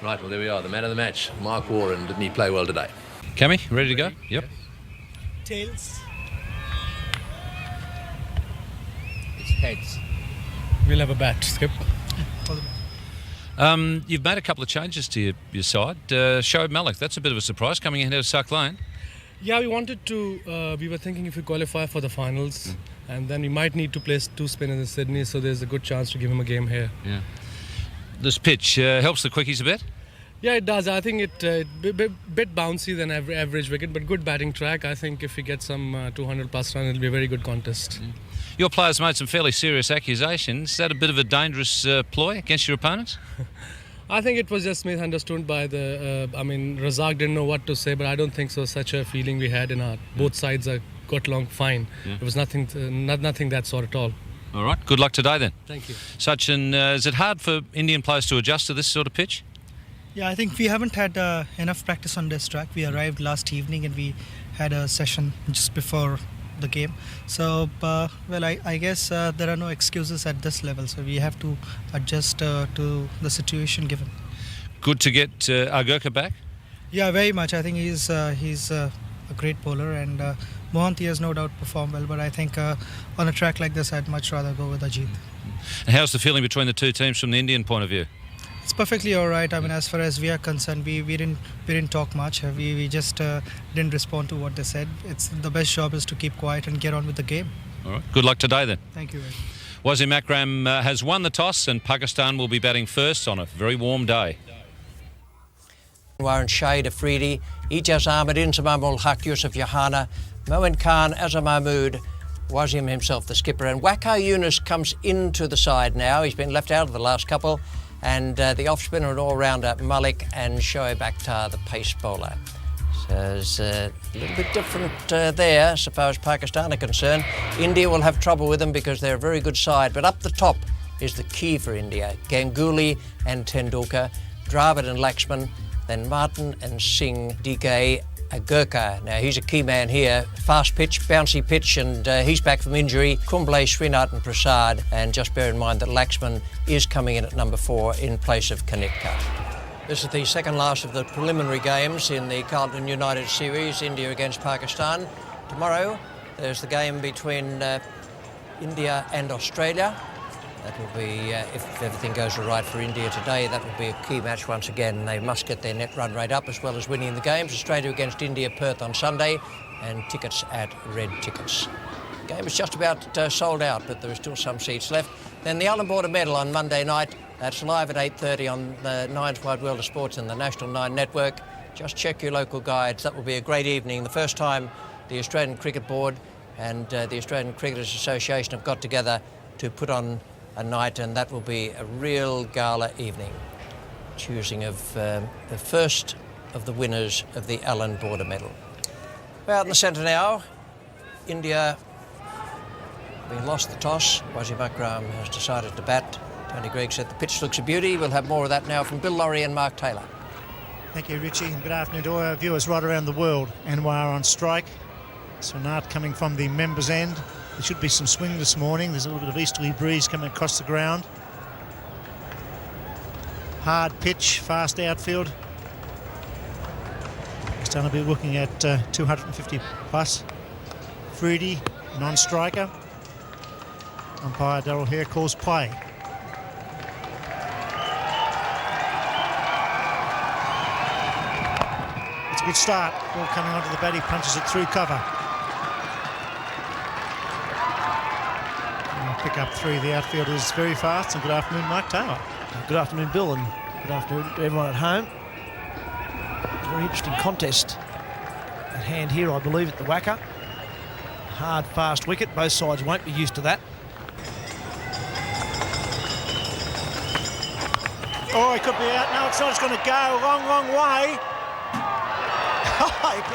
Right, well, there we are. The man of the match, Mark Warren. Didn't he play well today? Cammy, ready to go? Yep. Tails. It's heads. We'll have a bat, Skip. You've made a couple of changes to your side. Shoaib Malik, that's a bit of a surprise coming in here to Suck Lane. Yeah, we wanted to, we were thinking if we qualify for the finals, and then we might need to place 2 spinners in Sydney, so there's a good chance to give him a game here. Yeah. This pitch helps the quickies a bit? Yeah, it does. I think it bit bouncy than average wicket, but good batting track. I think if we get some 200 plus run, it'll be a very good contest. Your players made some fairly serious accusations. Is that a bit of a dangerous ploy against your opponents? I think it was just misunderstood by the, Razak didn't know what to say, but I don't think so. Such a feeling we had in our, both sides got along fine. Yeah. It was nothing that sort at all. All right, good luck today then. Thank you. Sachin, is it hard for Indian players to adjust to this sort of pitch? Yeah, I think we haven't had enough practice on this track. We arrived last evening and we had a session just before the game. So, I guess there are no excuses at this level. So we have to adjust to the situation given. Good to get Agurka back? Yeah, very much. I think he's a great bowler, and Mohanty has no doubt performed well. But I think on a track like this, I'd much rather go with Ajit. And how's the feeling between the two teams from the Indian point of view? It's perfectly all right. I mean, as far as we are concerned, we didn't talk much. We just didn't respond to what they said. It's the best job is to keep quiet and get on with the game. All right. Good luck today then. Thank you. Wasim Akram has won the toss, and Pakistan will be batting first on a very warm day. Warren Shade Afridi, Ijaz Ahmed, Inzamam ul Haq, Yusuf Yohana, Moin Khan, Azam Mahmood, Wasim himself, the skipper, and Waqar Yunus comes into the side now. He's been left out of the last couple. And the off-spinner and all-rounder Malik, and Shoaib Akhtar, the pace bowler. So it's a little bit different there, so far as Pakistan are concerned. India will have trouble with them because they're a very good side, but up the top is the key for India. Ganguly and Tendulkar, Dravid and Laxman, then Martin and Singh, DK, Agurka. Now he's a key man here. Fast pitch, bouncy pitch, and he's back from injury. Kumble, Srinath and Prasad. And just bear in mind that Laxman is coming in at number 4 in place of Kanitkar. This is the second last of the preliminary games in the Carlton United Series, India against Pakistan. Tomorrow there's the game between India and Australia. That will be, if everything goes all right for India today, that will be a key match once again. They must get their net run rate up as well as winning the games. Australia against India, Perth on Sunday, and tickets at Red Tickets. The game is just about sold out, but there are still some seats left. Then the Allan Border Medal on Monday night. That's live at 8:30 on the Nine's Wide World of Sports and the National Nine Network. Just check your local guides. That will be a great evening. The first time the Australian Cricket Board and the Australian Cricketers Association have got together to put on a night, and that will be a real gala evening. Choosing of the first of the winners of the Allan Border Medal. Well, in the centre now, India having lost the toss. Wasim Akram has decided to bat. Tony Gregg said the pitch looks a beauty. We'll have more of that now from Bill Laurie and Mark Taylor. Thank you, Richie, and good afternoon to all our viewers right around the world. Anwar on strike. Srinath coming from the members' end. There should be some swing this morning. There's a little bit of easterly breeze coming across the ground. Hard pitch, fast outfield. Pakistan will be looking at 250 plus. Fruity, non-striker. Umpire Darryl Hare calls play. It's a good start. Ball coming onto the bat, he punches it through cover. Pick up 3. The outfield is very fast. And good afternoon, Mark Taylor. Good afternoon, Bill, and good afternoon to everyone at home. Very interesting contest at hand here, I believe, at the Waqar. Hard, fast wicket. Both sides won't be used to that. Oh, he could be out. No, it's not. It's going to go a long, long way.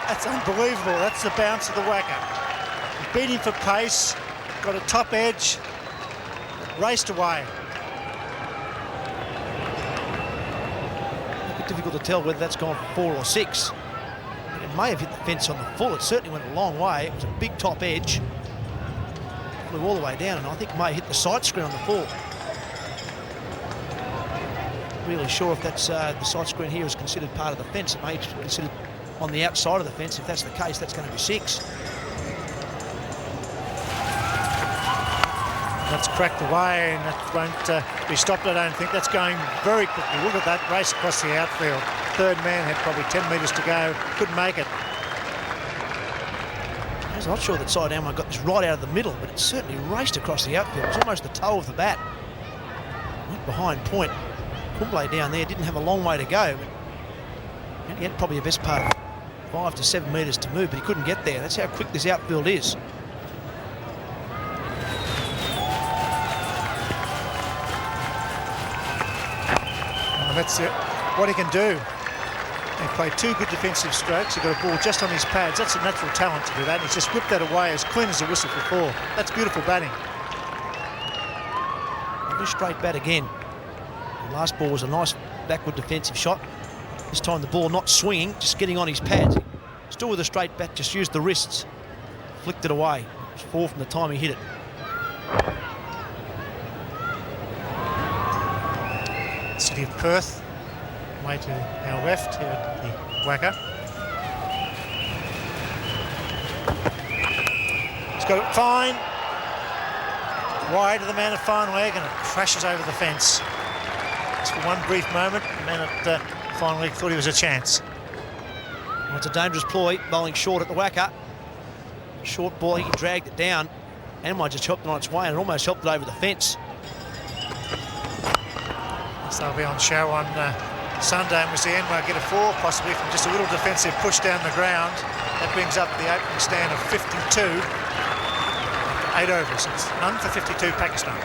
That's unbelievable. That's the bounce of the Waqar. Beat him for pace. Got a top edge. Raced away. A bit difficult to tell whether that's gone for 4 or 6. It may have hit the fence on the full. It certainly went a long way. It was a big top edge. Flew all the way down, and I think may hit the side screen on the full. really sure if that's the side screen here is considered part of the fence. It may be considered on the outside of the fence. If that's the case, that's going to be 6. That's cracked away, and that won't be stopped, I don't think. That's going very quickly. Look at that race across the outfield. Third man had probably 10 metres to go. Couldn't make it. I'm not sure that Sidamwa got this right out of the middle, but it certainly raced across the outfield. It was almost the toe of the bat. Went behind point. Kumble down there didn't have a long way to go, but he had probably the best part of 5 to 7 metres to move, but he couldn't get there. That's how quick this outfield is. Well, that's it. What he can do. He played 2 good defensive strokes. He got a ball just on his pads. That's a natural talent to do that. And he's just whipped that away as clean as a whistle for 4. That's beautiful batting. Lovely straight bat again. The last ball was a nice backward defensive shot. This time the ball not swinging, just getting on his pads. Still with a straight bat, just used the wrists. Flicked it away. It was 4 from the time he hit it. City of Perth. Way to our left here at the Wacker. He's got it fine. Wide of the man at fine leg, and it crashes over the fence. Just for one brief moment, the man at fine leg thought he was a chance. Well, it's a dangerous ploy, bowling short at the Wacker. Short ball, he dragged it down. Anwar just helped it on its way and it almost helped it over the fence. So they'll be on show on Sunday, and we see Anwar get a 4, possibly from just a little defensive push down the ground. That brings up the opening stand of 52. 8 overs. It's none for 52 Pakistan.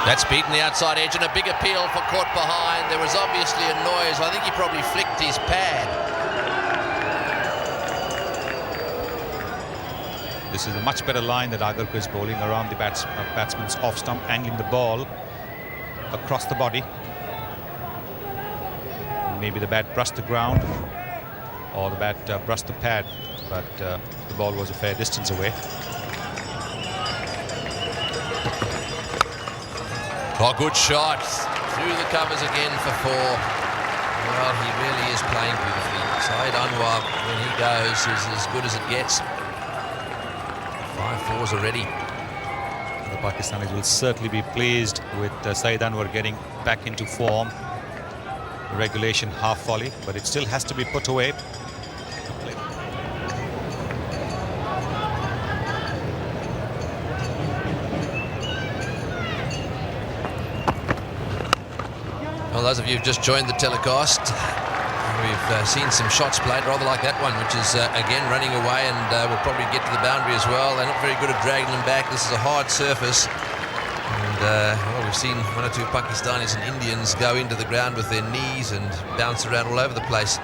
That's beaten the outside edge, and a big appeal for caught behind. There was obviously a noise. I think he probably flicked his pad. This is a much better line that Agarkar is bowling around the batsman's off stump, angling the ball across the body. Maybe the bat brushed the ground or the bat brushed the pad, but the ball was a fair distance away. Oh, good shot. Through the covers again for 4. Well, he really is playing beautifully. Saeed Anwar, when he goes, is as good as it gets. 5 4s already. The Pakistanis will certainly be pleased with Saeed Anwar getting back into form. Regulation half volley, but it still has to be put away. Well, those of you who've just joined the telecast, we've seen some shots played, rather like that one, which is, again, running away, and will probably get to the boundary as well. They're not very good at dragging them back. This is a hard surface. And, well, we've seen 1 or 2 Pakistanis and Indians go into the ground with their knees and bounce around all over the place.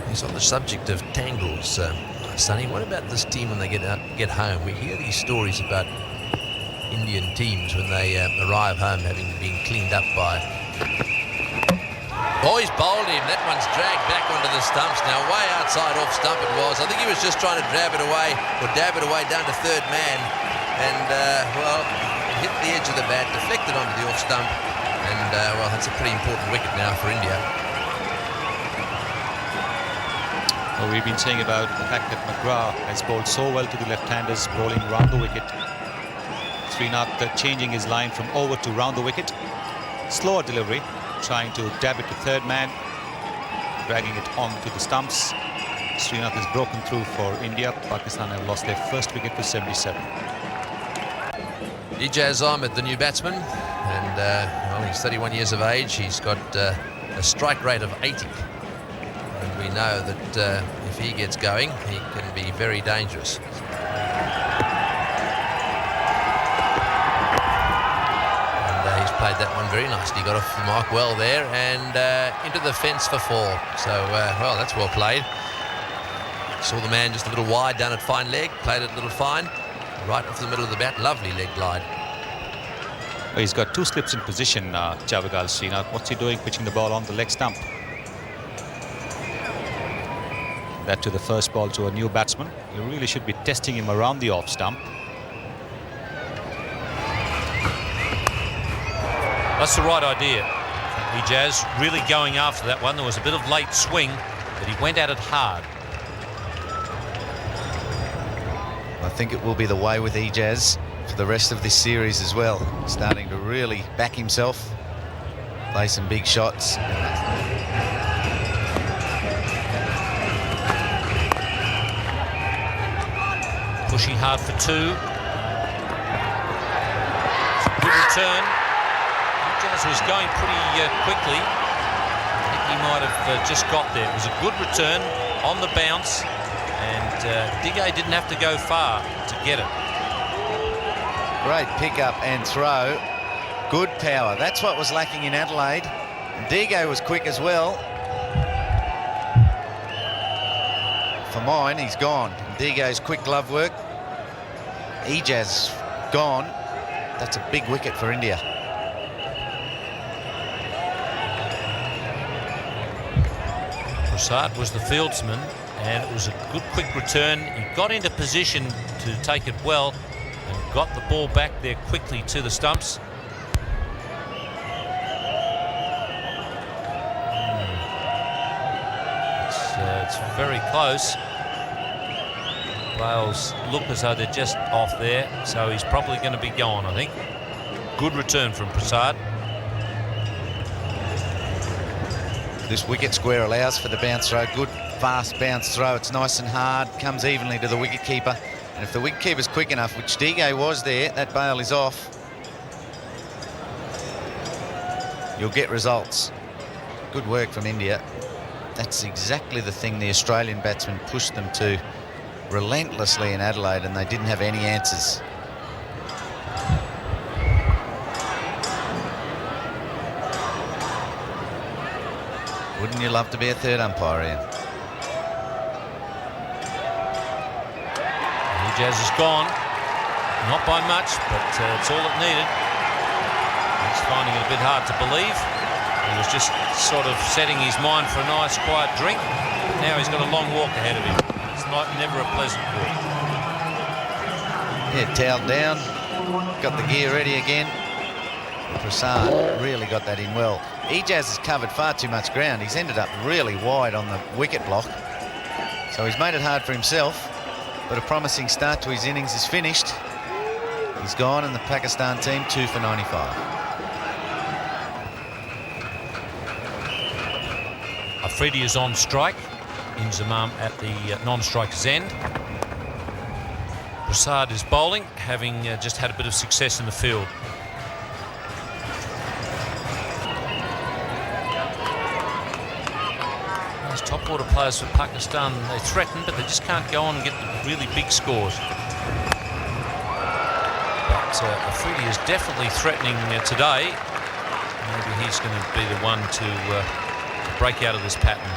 It's on the subject of tangles, Sonny. What about this team when they get home? We hear these stories about Indian teams when they arrive home having been cleaned up by... Oh, he's bowled him. That one's dragged back onto the stumps now. Way outside off stump it was. I think he was just trying to dab it away down to third man. And, well, hit the edge of the bat, deflected onto the off stump. And, well, that's a pretty important wicket now for India. Well, we've been saying about the fact that McGrath has bowled so well to the left-handers, bowling round the wicket. Srinath changing his line from over to round the wicket. Slower delivery, trying to dab it to third man, dragging it onto the stumps. Srinath has broken through for India. Pakistan have lost their first wicket for 77. Ijaz Ahmed, the new batsman, and well, he's 31 years of age. He's got a strike rate of 80. And we know that if he gets going, he can be very dangerous. Played that one very nicely. Got off the mark well there and into the fence for 4. So, well, that's well played. Saw the man just a little wide down at fine leg. Played it a little fine. Right off the middle of the bat. Lovely leg glide. Well, he's got 2 slips in position, Javigal Srinath. What's he doing? Pitching the ball on the leg stump. that to the first ball to a new batsman. You really should be testing him around the off stump. That's the right idea. Ijaz really going after that one. There was a bit of late swing, but he went at it hard. I think it will be the way with Ijaz for the rest of this series as well. Starting to really back himself, play some big shots. Pushing hard for 2. Good return. Ijaz was going pretty quickly. I think he might have just got there. It was a good return on the bounce, and Digay didn't have to go far to get it. Great pick-up and throw. Good power. That's what was lacking in Adelaide. And Digay was quick as well. For mine, he's gone. Digay's quick glove work. Ijaz gone. That's a big wicket for India. Prasad was the fieldsman, and it was a good quick return. He got into position to take it well and got the ball back there quickly to the stumps. It's very close. Wales look as though they're just off there, so he's probably going to be gone, I think. Good return from Prasad. This wicket square allows for the bounce throw. Good fast bounce throw. It's nice and hard, comes evenly to the wicket keeper. And if the wicket keeper's quick enough, which Digay was there, that bail is off. You'll get results. Good work from India. That's exactly the thing the Australian batsmen pushed them to relentlessly in Adelaide, and they didn't have any answers. Wouldn't you love to be a third umpire, Ian? Ijaz is gone. Not by much, but it's all it needed. He's finding it a bit hard to believe. He was just sort of setting his mind for a nice quiet drink. Now he's got a long walk ahead of him. It's never a pleasant walk. Yeah, towel down, got the gear ready again. Prasad really got that in well. Ijaz has covered far too much ground. He's ended up really wide on the wicket block. So he's made it hard for himself, but a promising start to his innings is finished. He's gone, and the Pakistan team 2 for 95. Afridi is on strike. Inzamam at the non-striker's end. Prasad is bowling, having just had a bit of success in the field. Those top order players for Pakistan, they threaten, but they just can't go on and get the really big scores. But Afridi is definitely threatening today. Maybe he's going to be the one to break out of this pattern.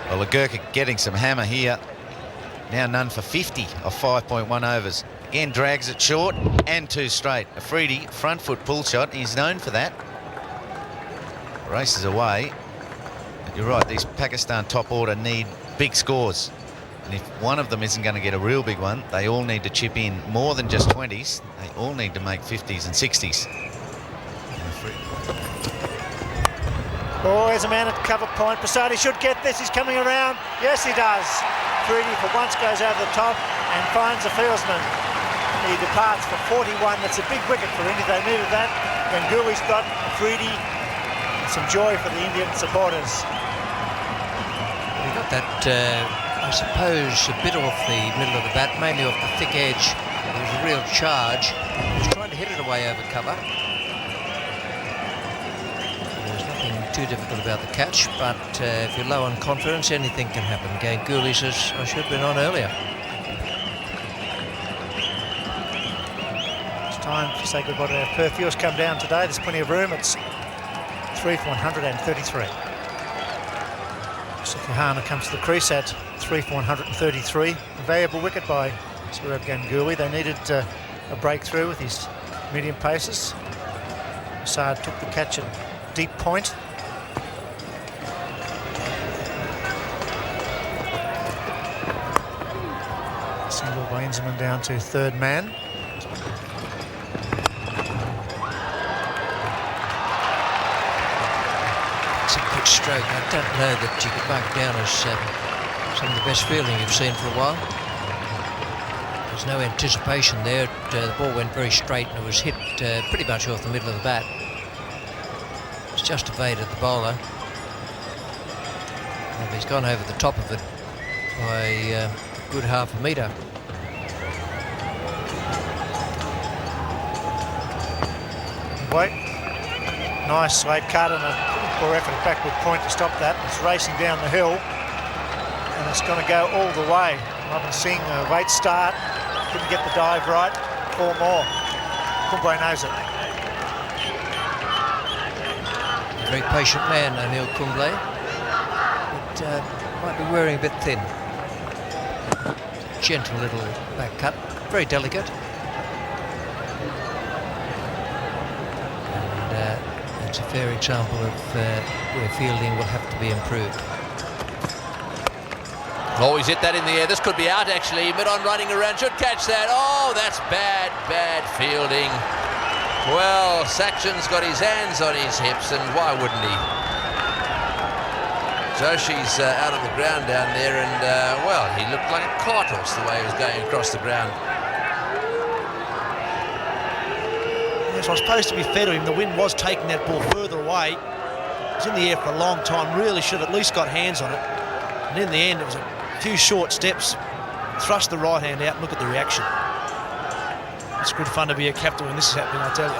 Well, the Gurkha getting some hammer here. Now none for 50 of 5.1 overs. Again, drags it short and 2 straight. Afridi, front foot pull shot. He's known for that. Races away. But you're right, these Pakistan top order need big scores. And if one of them isn't going to get a real big one, they all need to chip in more than just 20s. They all need to make 50s and 60s. Oh, there's a man at cover point. Prasad, he should get this. He's coming around. Yes, he does. Afridi for once goes over the top and finds a fieldsman. He departs for 41. That's a big wicket for India. They needed that. Ganguly's got Afridi. Some joy for the Indian supporters. He got that, I suppose, a bit off the middle of the bat, mainly off the thick edge. It was a real charge. He was trying to hit it away over cover. Too difficult about the catch, but if you're low on confidence, anything can happen. Ganguly says, I should have been on earlier. It's time to say goodbye to our Perth viewers. Come down today. There's plenty of room. It's 3 for 133. Sukhana comes to the crease at 3 for 133. A valuable wicket by Sourav Ganguly. They needed a breakthrough with his medium paces. Prasad took the catch at deep point. Single by Inserman down to third man. It's a good stroke. I don't know that you could mark down as some of the best fielding you've seen for a while. There's no anticipation there. The ball went very straight and it was hit pretty much off the middle of the bat. It's just evaded the bowler. And he's gone over the top of it by a good half a metre. Wait. Nice late cut and a poor effort at backward point to stop that. It's racing down the hill and it's going to go all the way. Robin Singh, a late start, couldn't get the dive right. 4 more. Kumble knows it. Very patient man, Anil Kumble, but might be wearing a bit thin. Gentle little back cut, very delicate. And it's a fair example of where fielding will have to be improved. Oh, he's hit that in the air. This could be out, actually. Mid-on running around, should catch that. Oh, that's bad fielding. Well, Sachin's got his hands on his hips, and why wouldn't he? Joshi's out on the ground down there, and, well, he looked like a cart horse the way he was going across the ground. Yes, I suppose to be fair to him, the wind was taking that ball further away. It was in the air for a long time, really should have at least got hands on it. And in the end, it was a few short steps, thrust the right hand out and look at the reaction. It's good fun to be a captain when this is happening, I tell you.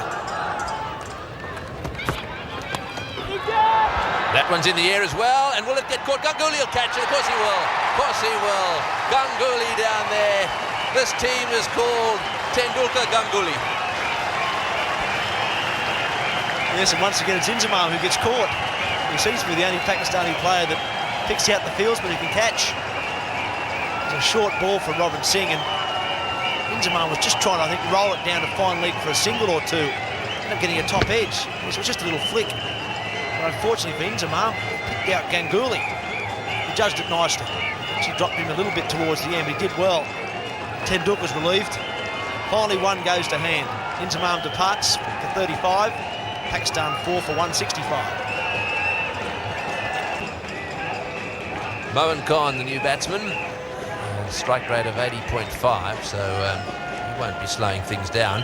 That one's in the air as well, and will it get caught? Ganguly will catch it, of course he will. Of course he will. Ganguly down there. This team is called Tendulkar Ganguly. Yes, and once again it's Inzamam who gets caught. He seems to be the only Pakistani player that picks out the fields, but he can catch. It's a short ball for Robin Singh, and Inzamam was just trying to, I think, roll it down to fine leg for a single or two. Ended up getting a top edge. It was just a little flick. But unfortunately for Inzamam, picked out Ganguly. He judged it nicely. She dropped him a little bit towards the end, but he did well. Tendulkar's relieved. Finally, one goes to hand. Inzamam departs for 35. Pakistan 4 for 165. Mohan Khan, the new batsman, strike rate of 80.5, so he won't be slowing things down.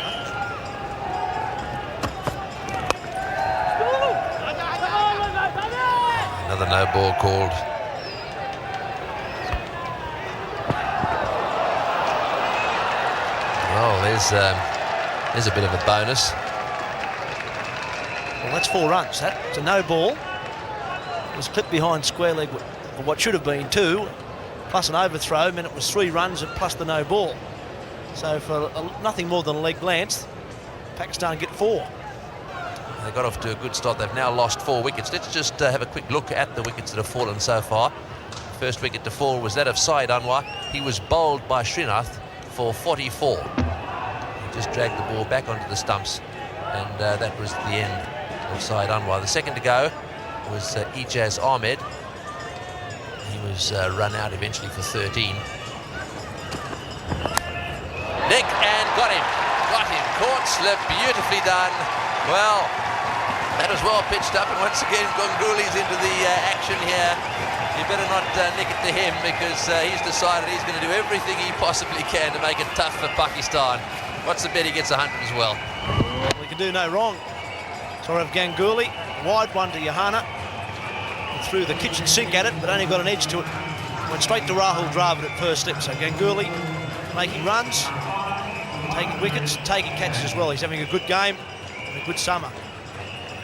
Another no ball called. Oh, there's a bit of a bonus. Well, that's 4 runs. That's a no ball. It was clipped behind square leg for what should have been 2, plus an overthrow, meant it was 3 runs and plus the no ball. So for nothing more than a leg glance, Pakistan get 4. They got off to a good start. They've now lost 4 wickets. Let's just have a quick look at the wickets that have fallen so far. First wicket to fall was that of Syed Anwar. He was bowled by Srinath for 44. He just dragged the ball back onto the stumps, and that was the end of Syed Anwar. The second to go was Ijaz Ahmed. He was run out eventually for 13. Nick, and got him. Caught, slip, beautifully done. Well, that was well pitched up, and once again Ganguly's into the action here. You better not nick it to him, because he's decided he's going to do everything he possibly can to make it tough for Pakistan. What's the bet? He gets 100 as well. We can do no wrong. So we have Ganguly, wide one to Johanna. Threw the kitchen sink at it, but only got an edge to it. Went straight to Rahul Dravid at first slip. So Ganguly making runs, taking wickets, taking catches as well. He's having a good game and a good summer.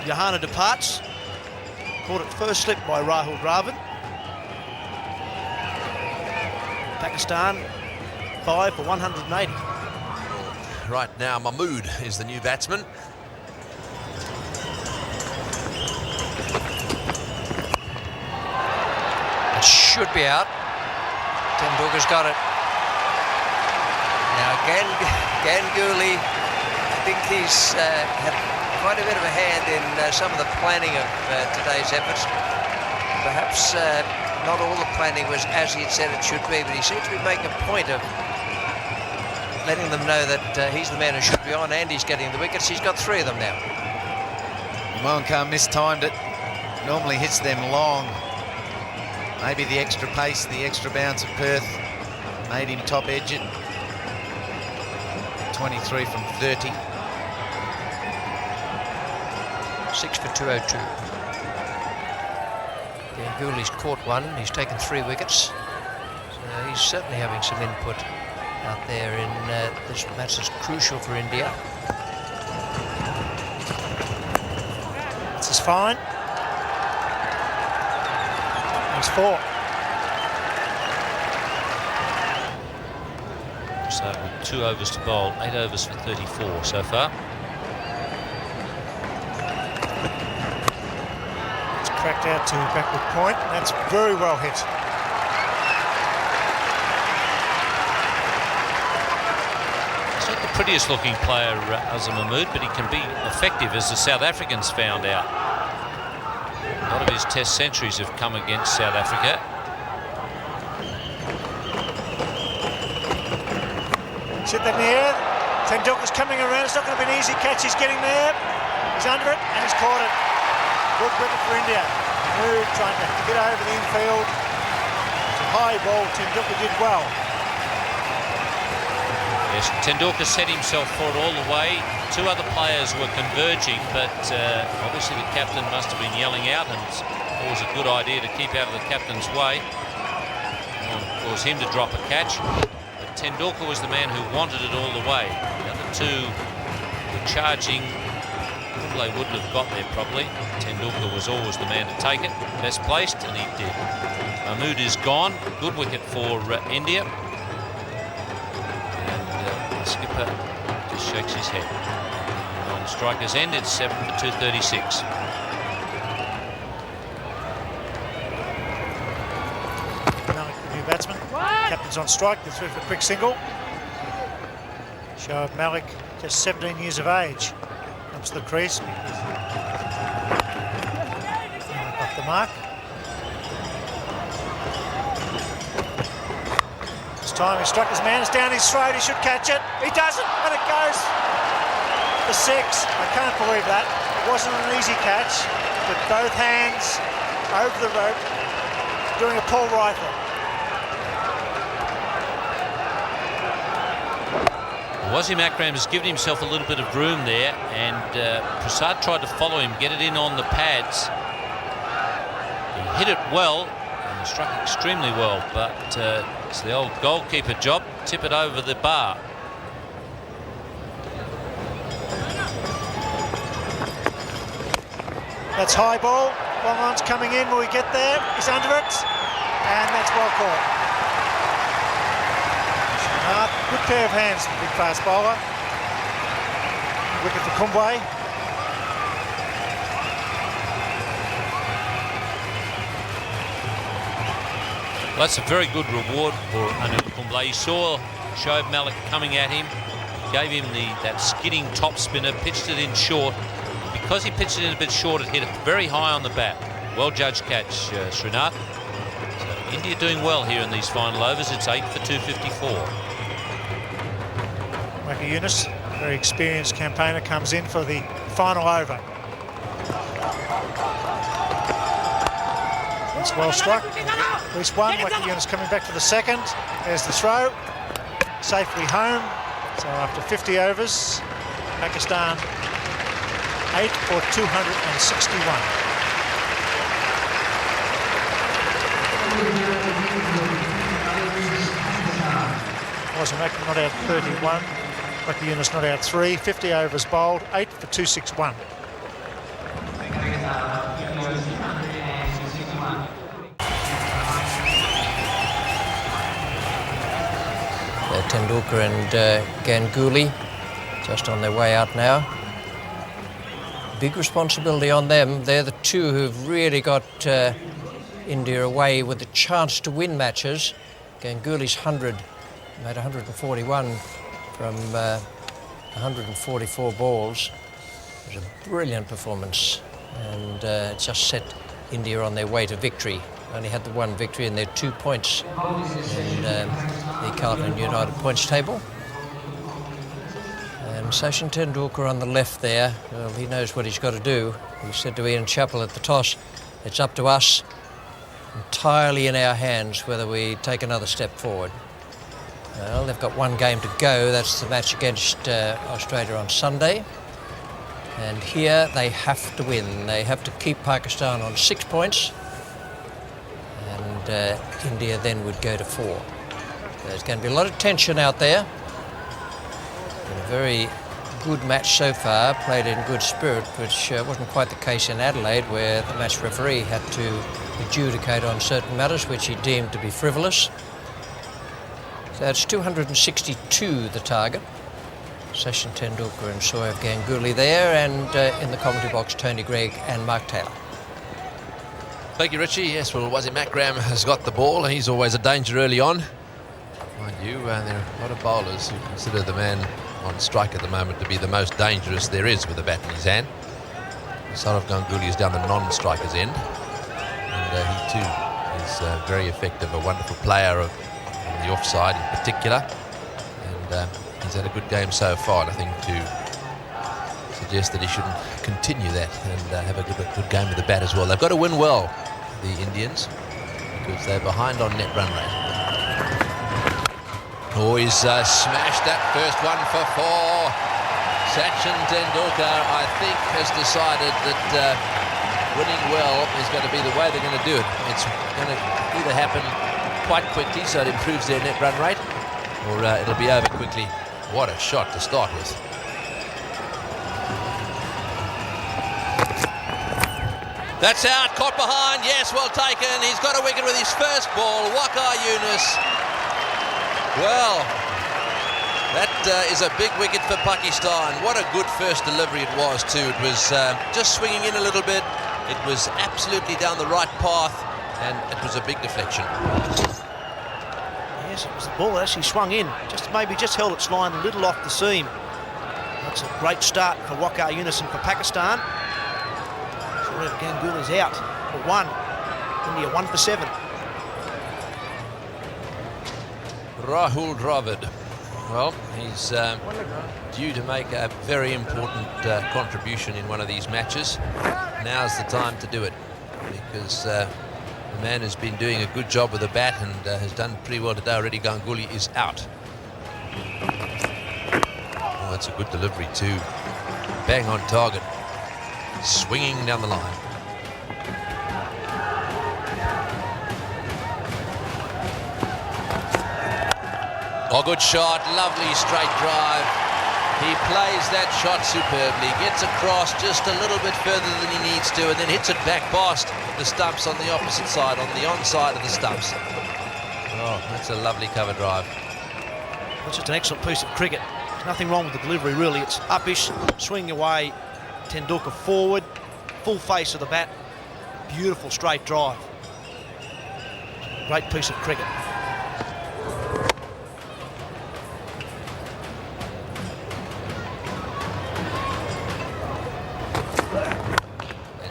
Johanna departs. Caught at first slip by Rahul Dravid. Pakistan 5 for 180. Right now, Mahmood is the new batsman. It should be out. Tendulkar's got it. Now Ganguly, I think he's had quite a bit of a hand in some of the planning of today's efforts. Perhaps not all the planning was as he'd said it should be, but he seems to be making a point of letting them know that he's the man who should be on, and he's getting the wickets. He's got 3 of them now. Moencar mistimed it. Normally hits them long. Maybe the extra pace, the extra bounce of Perth made him top edge it. 23 from 30. 6 for 202. Ganguly's caught one. He's taken 3 wickets. So he's certainly having some input out there in this match is crucial for India. This is fine. There's 4. So with 2 overs to bowl, 8 overs for 34 so far. It's cracked out to backward point. That's very well hit. He's not the prettiest looking player, Azam Mahmood, but he can be effective, as the South Africans found out. A lot of his test centuries have come against South Africa. Sit that in the air. Tendulkar's coming around. It's not going to be an easy catch. He's getting there. He's under it and he's caught it. Good wicket for India. Mood trying to get over the infield. It's a high ball. Tendulkar did well. Yes, Tendulkar set himself for it all the way. 2 other players were converging, but obviously the captain must have been yelling out, and it's always a good idea to keep out of the captain's way. And cause him to drop a catch. But Tendulkar was the man who wanted it all the way. The other 2 were charging. They wouldn't have got there probably. Tendulkar was always the man to take it. Best placed, and he did. Mahmood is gone. Good wicket for India. And the skipper just shakes his head. And on striker's end, it's 7 for 236. Malik, the new batsman. Captain's on strike. They're through for a quick single. Show of Malik, just 17 years of age. Comes to the crease. Off the mark. This time he struck his man. It's down his throat. He should catch it. He doesn't, and it goes for 6. I can't believe that. It wasn't an easy catch. With both hands over the rope, doing a pull rifle. Wasim Akram has given himself a little bit of room there, and Prasad tried to follow him, get it in on the pads. He hit it well and struck extremely well, but it's the old goalkeeper job, tip it over the bar. That's high ball. Long on's coming in. Will he get there? He's under it, and that's well caught. Good pair of hands, big fast bowler. Wicket for Kumbwe. Well, that's a very good reward for Anil Kumble. He saw Shoaib Malik coming at him, gave him that skidding top spinner, pitched it in short. Because he pitched it in a bit short, it hit it very high on the bat. Well judged catch, Srinath. So India doing well here in these final overs. It's 8 for 254. Waka Yunus, very experienced campaigner, comes in for the final over. That's well struck. At least one. Waka Yunus coming back for the second. There's the throw. Safely home. So after 50 overs, Pakistan 8 for 261. Wasim Akram not out 31. Waka Yunus not out 3. 50 overs bowled. 8 for 261. Tendulkar and Ganguly just on their way out now. Big responsibility on them. They're the 2 who've really got India away with a chance to win matches. Ganguly's 100, made 141 from 144 balls. It was a brilliant performance, and just set India on their way to victory. Only had the 1 victory, and they're 2 points in the Carlton United points table. And Sachin Tendulkar on the left there, well, he knows what he's got to do. He said to Ian Chappell at the toss, it's up to us, entirely in our hands, whether we take another step forward. Well, they've got one game to go. That's the match against Australia on Sunday. And here they have to win. They have to keep Pakistan on 6 points. And India then would go to 4. There's going to be a lot of tension out there. Been a very good match so far, played in good spirit, which wasn't quite the case in Adelaide, where the match referee had to adjudicate on certain matters which he deemed to be frivolous. So it's 262 the target. Sachin Tendulkar and Sohaib Ganguly there, and in the commentary box Tony Greig and Mark Taylor. Thank you, Richie. Yes, well, Wazim Akram has got the ball. He's always a danger early on. Mind you, there are a lot of bowlers who consider the man on strike at the moment to be the most dangerous there is with a bat in his hand. Sohaib Ganguly is down the non-striker's end, and he too is very effective, a wonderful player on the offside in particular, and he's had a good game so far, nothing to suggest that he shouldn't continue that and have a good game with the bat as well. They've got to win well, the Indians, because they're behind on net run rate. Oh, he's smashed that first one for 4. Sachin Tendulkar, I think, has decided that winning well is going to be the way they're going to do it. It's going to either happen quite quickly, so it improves their net run rate, or it'll be over quickly. What a shot to start with. That's out, caught behind, yes, well taken. He's got a wicket with his first ball, Waqar Younis. Well, that is a big wicket for Pakistan. What a good first delivery it was too. It was just swinging in a little bit. It was absolutely down the right path, and it was a big deflection. Yes, it was the ball that actually swung in. Maybe just held its line a little off the seam. That's a great start for Waqar Younis and for Pakistan. Sohaib Ganguly's out for 1. India 1 for 7. Rahul Dravid. Well, he's due to make a very important contribution in one of these matches. Now's the time to do it, because the man has been doing a good job with the bat and has done pretty well today already. Ganguly is out. Oh, that's a good delivery too. Bang on target. Swinging down the line. Oh, good shot, lovely straight drive. He plays that shot superbly, gets across just a little bit further than he needs to, and then hits it back past the stumps on the opposite side, on the onside of the stumps. Oh, that's a lovely cover drive. It's just an excellent piece of cricket. There's nothing wrong with the delivery, really. It's uppish, swinging away, Tendulkar forward, full face of the bat, beautiful straight drive. Great piece of cricket.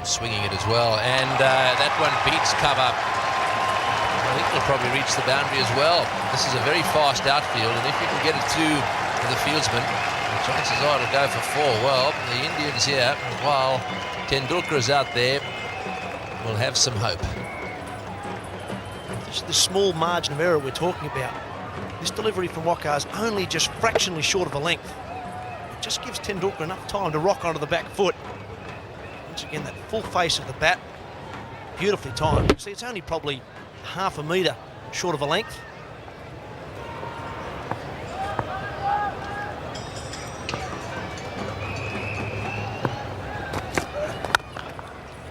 Swinging it as well, and that one beats cover. I think they'll probably reach the boundary as well. This is a very fast outfield, and if you can get it to the fieldsman, the chances are to go for 4. Well, the Indians here, while Tendulkar is out there, will have some hope. Just the small margin of error we're talking about. This delivery from Waqar is only just fractionally short of a length. It just gives Tendulkar enough time to rock onto the back foot. Once again, that full face of the bat, beautifully timed. See, it's only probably half a metre short of a length.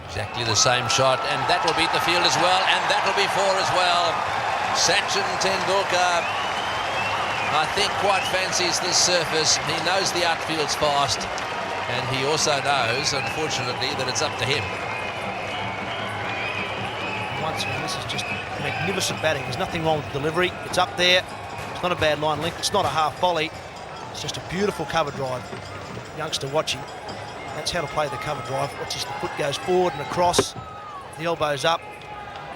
Exactly the same shot, and that will beat the field as well, and that will be 4 as well. Sachin Tendulkar, I think, quite fancies this surface. He knows the outfield's fast. And he also knows, unfortunately, that it's up to him. Once again, this is just magnificent batting. There's nothing wrong with the delivery. It's up there. It's not a bad line length. It's not a half volley. It's just a beautiful cover drive. Youngster watching. That's how to play the cover drive. Watch as the foot goes forward and across. The elbow's up.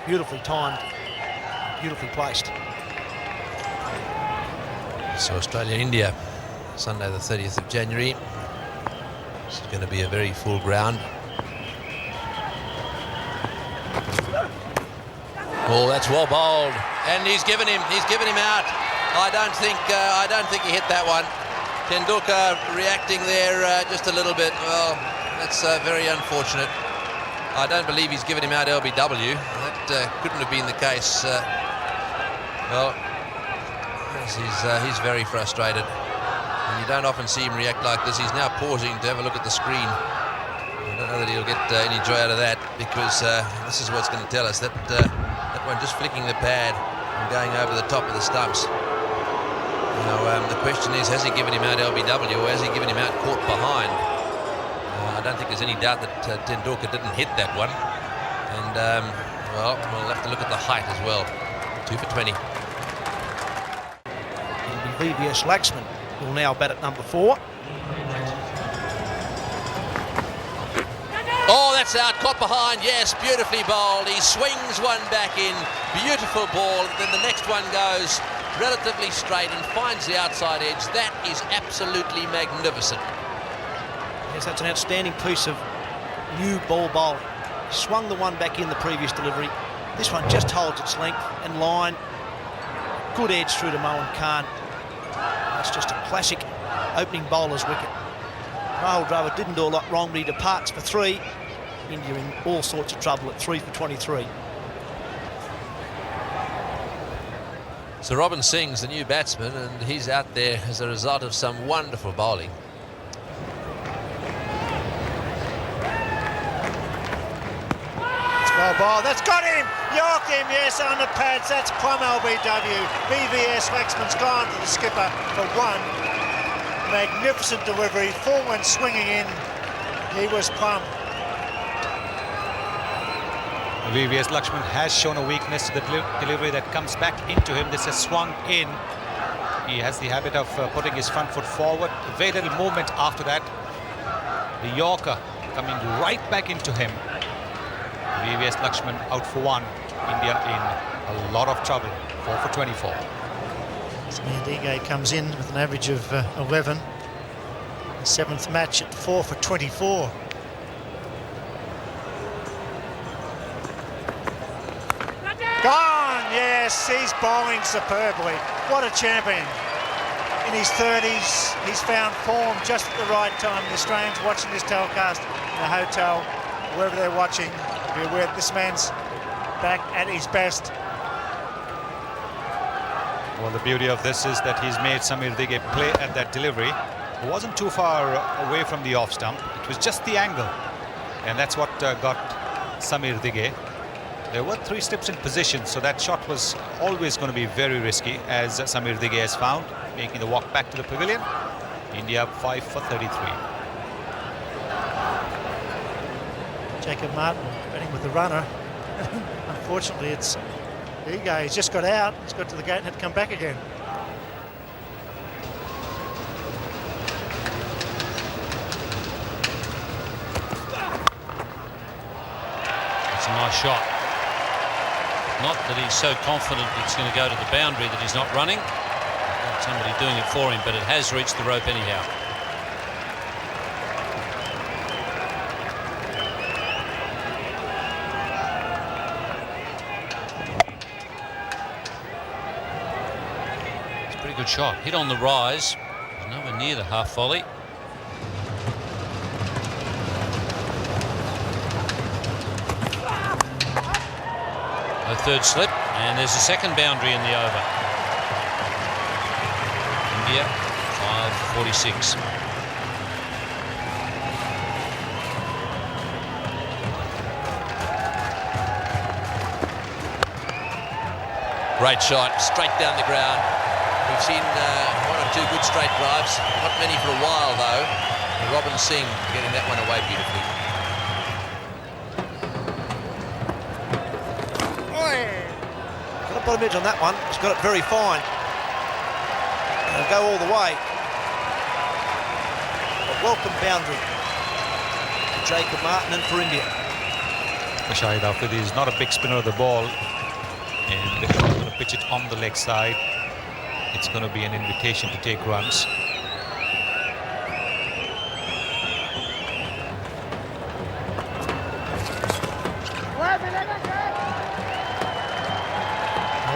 Beautifully timed. Beautifully placed. So Australia-India Sunday the 30th of January. This is going to be a very full ground. Oh, that's well bowled, and he's given him out. I don't think he hit that one. Tendulkar reacting there just a little bit. Well, that's very unfortunate. I don't believe he's given him out LBW. That couldn't have been the case. Well, he's very frustrated. And you don't often see him react like this. He's now pausing to have a look at the screen. I don't know that he'll get any joy out of that, because this is what's going to tell us that that one just flicking the pad and going over the top of the stumps. Now, the question is, has he given him out LBW, or has he given him out caught behind? I don't think there's any doubt that Tendulkar didn't hit that one. And, well, we'll have to look at the height as well. 2 for 20. It'll be VVS Laxman will now bat at number 4. Oh, that's out, caught behind, yes, beautifully bowled. He swings one back in, beautiful ball. Then the next one goes relatively straight and finds the outside edge. That is absolutely magnificent. Yes, that's an outstanding piece of new ball bowling. He swung the one back in the previous delivery. This one just holds its length and line. Good edge through to Mohan Khan. That's just a classic opening bowler's wicket. Rahul Dravid didn't do a lot wrong, but he departs for 3. India in all sorts of trouble at 3 for 23. So Robin Singh's the new batsman, and he's out there as a result of some wonderful bowling. Well ball, that's got him! Yorked him, yes, on the pads. That's plum LBW. VVS Laxman's gone to the skipper for 1. Magnificent delivery. Full one swinging in. He was plum. VVS Laxman has shown a weakness to the delivery that comes back into him. This has swung in. He has the habit of putting his front foot forward. Very little movement after that. The Yorker coming right back into him. VVS Laxman out for 1. India in a lot of trouble. 4 for 24. Dige comes in with an average of 11. The 7th match at 4 for 24. Gone! Yes, he's bowling superbly. What a champion. In his 30s, he's found form just at the right time. The Australians watching this telecast in a hotel, wherever they're watching, be aware that this man's back at his best. Well, the beauty of this is that he's made Samir Dige play at that delivery. It wasn't too far away from the off stump. It was just the angle. And that's what got Samir Dige. There were 3 slips in position, so that shot was always going to be very risky, as Samir Dige has found, making the walk back to the pavilion. India up 5 for 33. Jacob Martin batting with the runner. Unfortunately, it's Dige. He's just got out. He's got to the gate and had to come back again. It's a nice shot. Not that he's so confident it's going to go to the boundary that he's not running. Got somebody doing it for him, but it has reached the rope anyhow. It's a pretty good shot. Hit on the rise. He's nowhere near the half volley. A 3rd slip, and there's a 2nd boundary in the over. India 5:46. Great shot, straight down the ground. We've seen 1 or 2 good straight drives, not many for a while though. And Robin Singh getting that one away beautifully. Got a bottom edge on that one. He's got it very fine. And it'll go all the way. A welcome boundary for Jacob Martin and for India. Shahid Afridi is not a big spinner of the ball, and if he's going to pitch it on the leg side, it's going to be an invitation to take runs.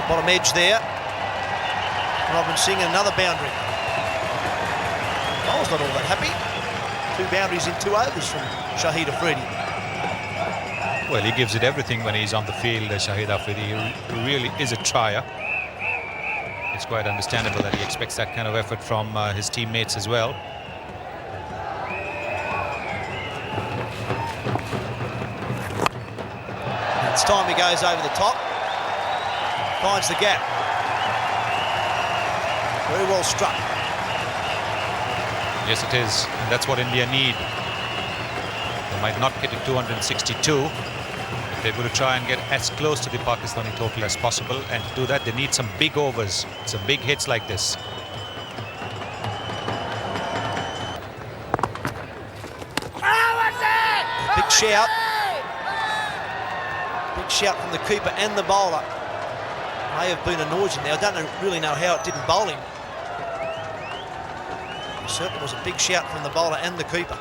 bottom edge there. Robin Singh, another boundary. I was not all that happy. 2 boundaries in 2 overs from Shahid Afridi. Well, he gives it everything when he's on the field, Shahid Afridi. He really is a trier. It's quite understandable that he expects that kind of effort from his teammates as well. It's time he goes over the top. Finds the gap. Very well struck. Yes, it is. And that's what India need. They might not get to 262. But they're going to try and get as close to the Pakistani total as possible. And to do that, they need some big overs, some big hits like this. Big shout. Big shout from the keeper and the bowler. May have been annoyed in there. I don't really know how it didn't bowl him. It certainly was a big shout from the bowler and the keeper.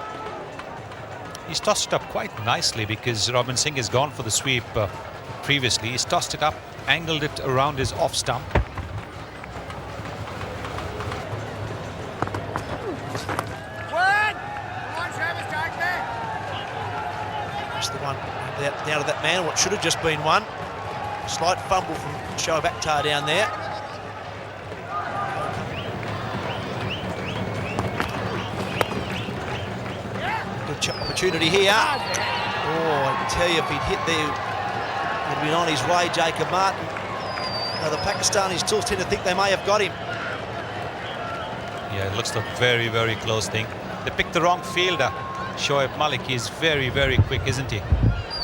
He's tossed it up quite nicely because Robin Singh has gone for the sweep previously. He's tossed it up, angled it around his off stump. Just the one down to that man, what should have just been one. Slight fumble from Shoaib Akhtar down there. Good opportunity here. Oh, I can tell you if he'd hit there, he'd been on his way, Jacob Martin. Now the Pakistanis still tend to think they may have got him. Yeah, it looks a very, very close thing. They picked the wrong fielder. Shoaib Malik is very, very quick, isn't he?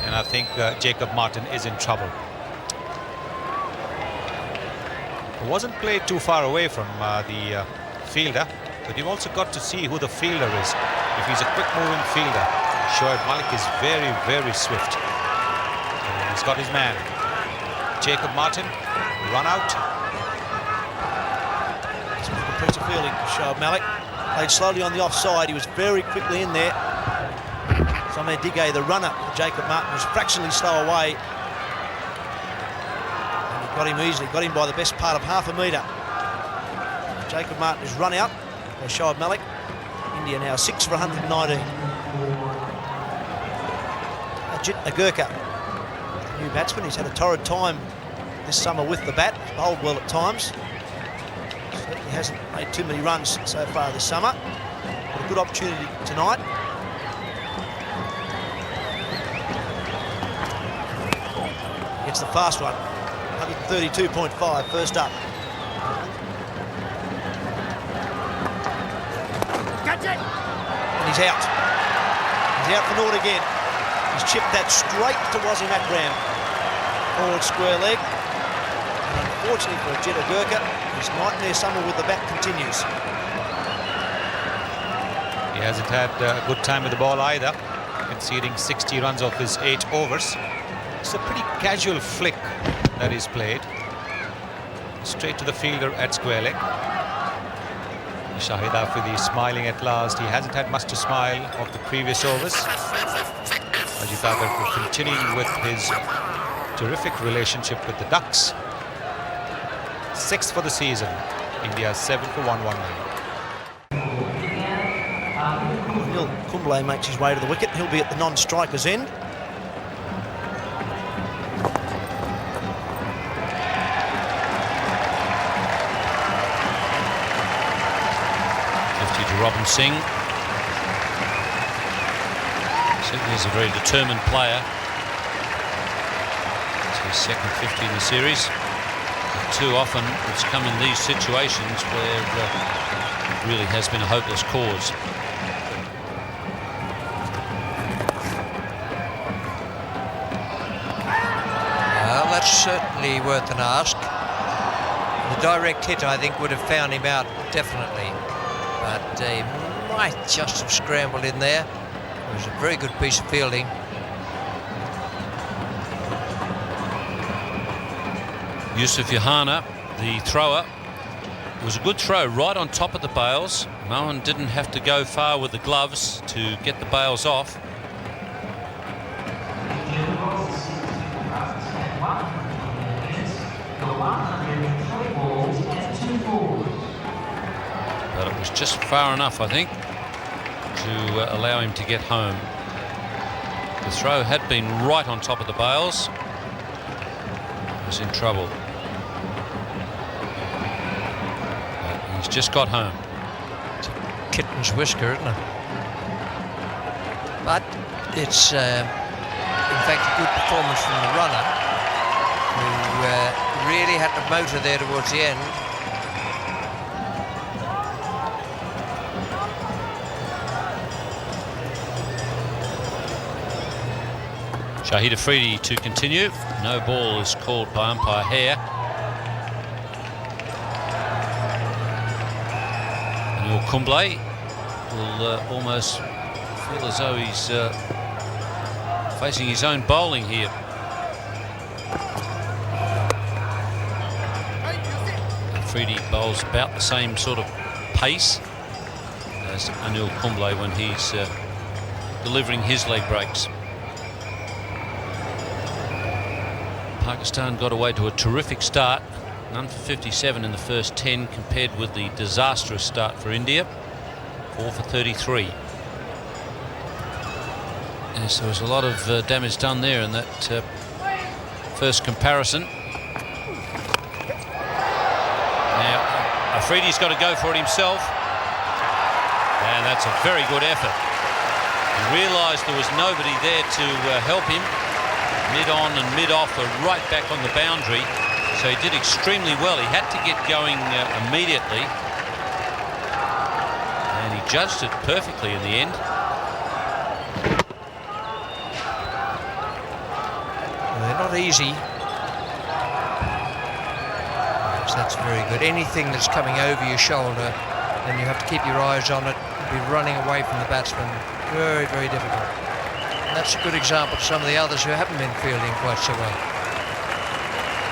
And I think Jacob Martin is in trouble. It wasn't played too far away from the fielder, but you've also got to see who the fielder is. If he's a quick-moving fielder, Shoaib Malik is very, very swift. And he's got his man. Jacob Martin, run out. It's a good piece of fielding, Shoaib Malik. Played slowly on the offside. He was very quickly in there. Samir Digay, the runner for Jacob Martin, was fractionally slow away. And he got him easily, got him by the best part of half a metre. Jacob Martin is run out by Shoaib Malik. India now 6 for 119. Ajit Agarkar, new batsman. He's had a torrid time this summer with the bat. He's bowled well at times. Certainly hasn't made too many runs so far this summer. But a good opportunity tonight. Gets the fast one. 132.5 first up. Catch it! And he's out. He's out for naught again. He's chipped that straight to Wasim Akram. Forward square leg. And unfortunately for Ajit Agarkar, his nightmare summer with the bat continues. He hasn't had a good time with the ball either, conceding 60 runs off his 8 overs. It's a pretty casual flick that is played. Straight to the fielder at square leg. Shahid Afridi smiling at last. He hasn't had much to smile of the previous overs. Ajit Agarkar continuing with his terrific relationship with the Ducks. 6th for the season. India 7 for 119. Anil Kumble makes his way to the wicket. He'll be at the non-striker's end. Robin Singh. Certainly is a very determined player. It's his second 50 in the series. But too often it's come in these situations where it really has been a hopeless cause. Well, that's certainly worth an ask. The direct hit, I think, would have found him out, definitely. But he might just have scrambled in there. It was a very good piece of fielding. Yusuf Yohana, the thrower, was a good throw right on top of the bails. Mohan didn't have to go far with the gloves to get the bails off. The but it was just far enough, I think, to allow him to get home. The throw had been right on top of the bails. He was in trouble. But he's just got home. It's a kitten's whisker, isn't it? But it's, in fact, a good performance from the runner, who really had to motor there towards the end. Shahid Afridi to continue. No ball is called by umpire Hare. Anil Kumble will almost feel as though he's facing his own bowling here. Afridi bowls about the same sort of pace as Anil Kumble when he's delivering his leg breaks. Pakistan got away to a terrific start. None for 57 in the first 10 compared with the disastrous start for India. 4 for 33. Yes, there was a lot of damage done there in that first comparison. Now, Afridi's got to go for it himself. And that's a very good effort. He realised there was nobody there to help him. Mid-on and mid-off are right back on the boundary, so he did extremely well. He had to get going immediately, and he judged it perfectly in the end. Well, they're not easy. Yes, that's very good. Anything that's coming over your shoulder, then you have to keep your eyes on it, be running away from the batsman. Very, very difficult. That's a good example of some of the others who haven't been fielding quite so well.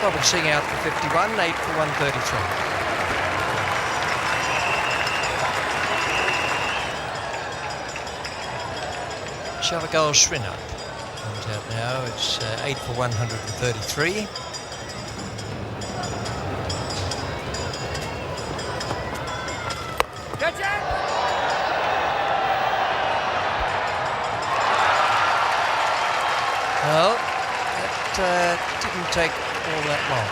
Robin Singh out for 51, 8 for 133. Shavagal Srinath comes out now. It's 8 for 133. Well, that didn't take all that long.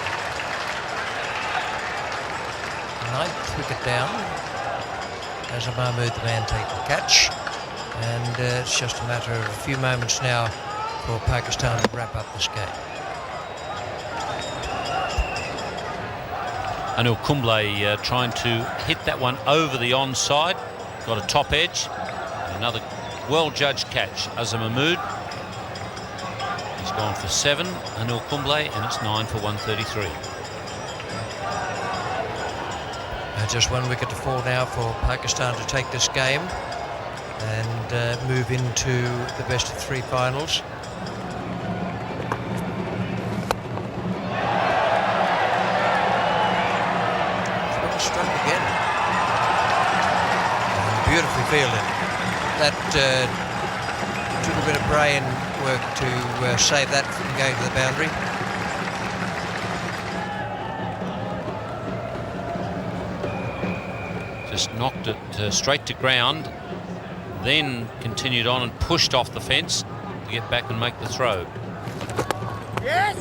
9th wicket down. Azhar Mahmood, the man, taking the catch. And it's just a matter of a few moments now for Pakistan to wrap up this game. Anil Kumble trying to hit that one over the onside. Got a top edge. Another well-judged catch. Azhar Mahmood. He's gone for 7, Anil Kumble, and it's 9 for 133. Just 1 wicket to fall now for Pakistan to take this game and move into the best of 3 finals. Well struck again. And beautifully fielded. That took a bit of brain work to save that from going to the boundary. Just knocked it straight to ground, then continued on and pushed off the fence to get back and make the throw. Yes,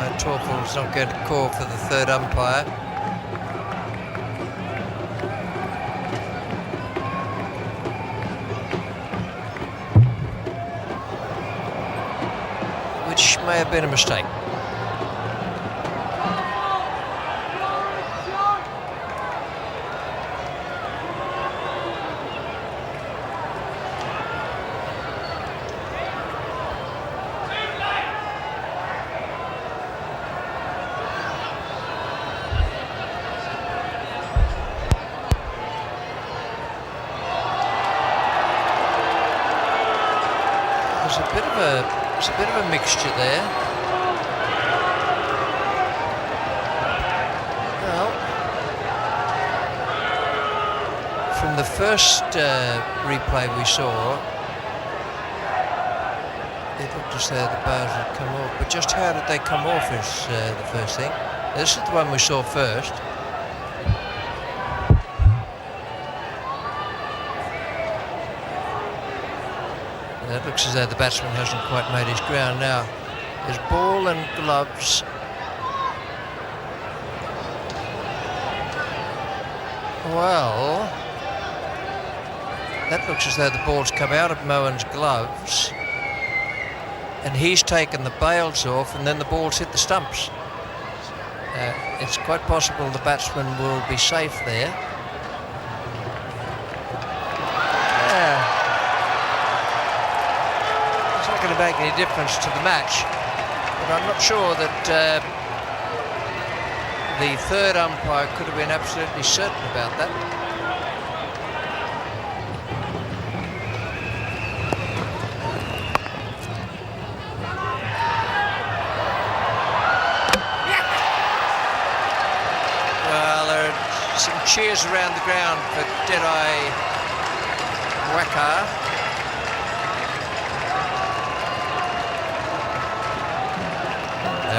umpire Torfall's not going to call for the third umpire. Which may have been a mistake. There's a bit of a mixture there. Well, from the first replay we saw, it looked Just there, the bars had come off. But just how did they come off is the first thing. This is the one we saw first. And it looks as though the batsman hasn't quite made his ground now. There's ball and gloves. Well, that looks as though the ball's come out of Moen's gloves and he's taken the bails off and then the ball's hit the stumps. It's quite possible the batsman will be safe there. It's not going to make any difference to the match, but I'm not sure that the third umpire could have been absolutely certain about that. Well, there are some cheers around the ground for Deadeye Waka.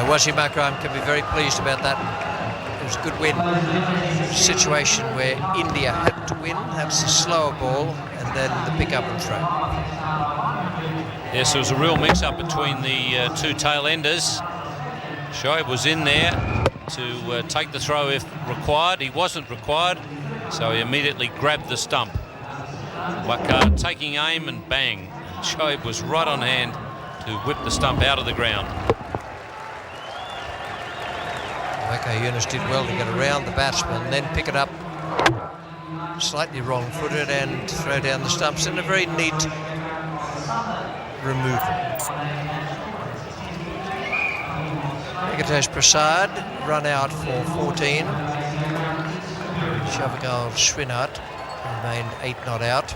Wasim Akram can be very pleased about that. It was a good win. Situation where India had to win. That's a slower ball and then the pick up and throw. Yes, there was a real mix-up between the two tail enders. Shoaib was in there to take the throw if required. He wasn't required, so he immediately grabbed the stump. Waka taking aim and bang. Shoaib was right on hand to whip the stump out of the ground. Waka Yunus did well to get around the batsman, then pick it up slightly wrong-footed and throw down the stumps in a very neat removal. Venkatesh Prasad run out for 14. Shavagal Srinath remained 8 not out.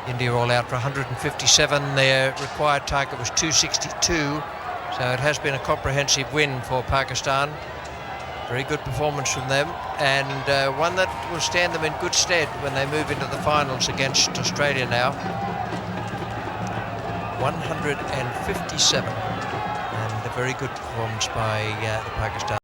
India all out for 157. Their required target was 262, so it has been a comprehensive win for Pakistan. Very good performance from them, and one that will stand them in good stead when they move into the finals against Australia now. 157, and a very good performance by the Pakistan.